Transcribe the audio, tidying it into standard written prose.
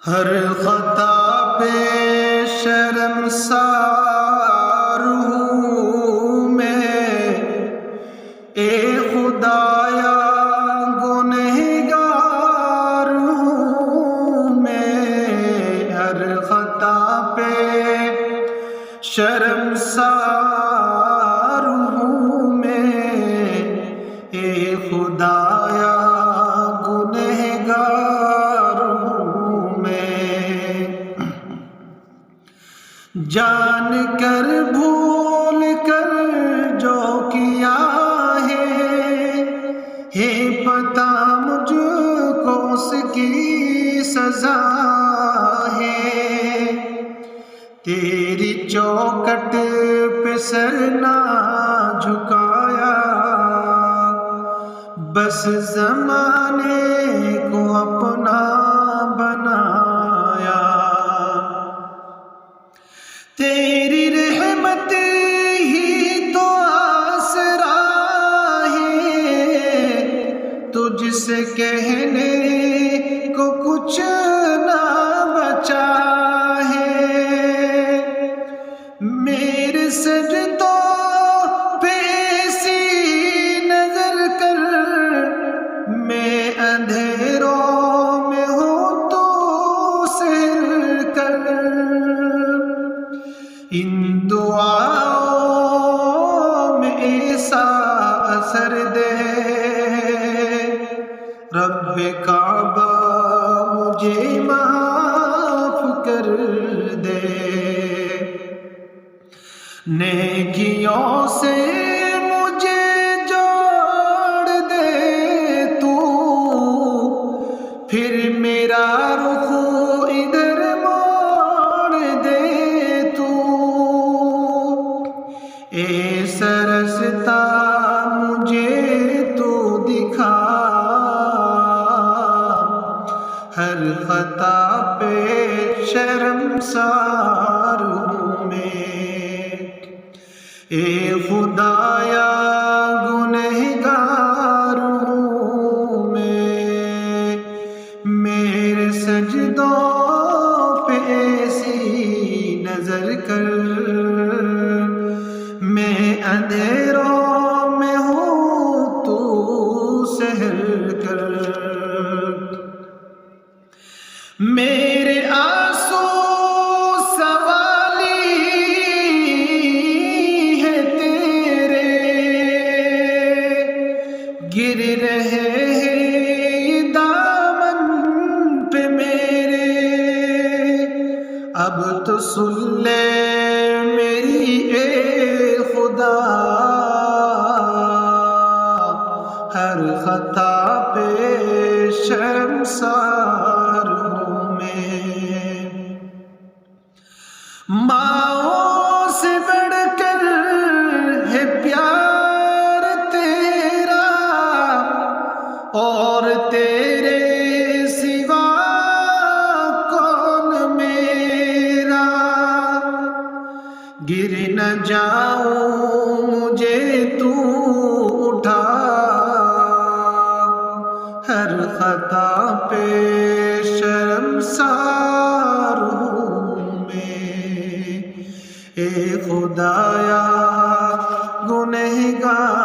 ہر خطا پہ شرمسار ہوں میں، اے خدایا گنہگار ہوں میں، ہر خطا پہ شرمسار ہوں میں، اے خدایا گنہگار ہوں میں، جان کر بھول کر جو کیا ہے پتہ مجھ کو اس کی سزا ہے، تیری چوکھٹ پہ سر نہ جھکایا، بس زمانے کو اپنا بنایا، تیری رحمت ہی تو آسرا ہے، تجھ سے کہنے کو کچھ نہ بچا ہے، میرے سجدوں پہ ایسی نظر کر، میں اندھیروں میں ہوں تو سحر کر، ان دعاؤں میں ایسا اثر دے، رب کعبہ مجھے معاف کر دے، نیکیوں سے مجھے جوڑ دے تو، پھر میرا رخ ادھر موڑ دے تو، ایسا رستہ مجھے تو دکھا، ہر خطا پہ شرمسار ہوں میں، اے خدایا گنہگار ہوں میں، میرے سجدوں پہ ایسی نظر کر، میں اندھیروں میں ہوں تو سحر کر، میرے آنسو سوالی ہے تیرے، گر رہے ہیں دامن پہ میرے، اب تو سن لے میری اے خدا، ہر خطا پہ شرمسار ہوں میں، ماؤں سے بڑھ کر ہے پیار تیرا، اور تیرے سوا کون میرا، گر نہ جاؤں مجھے تو اٹھا، ہر خطا پہ شرمسار ہوں میں، اے خدایا گنہگار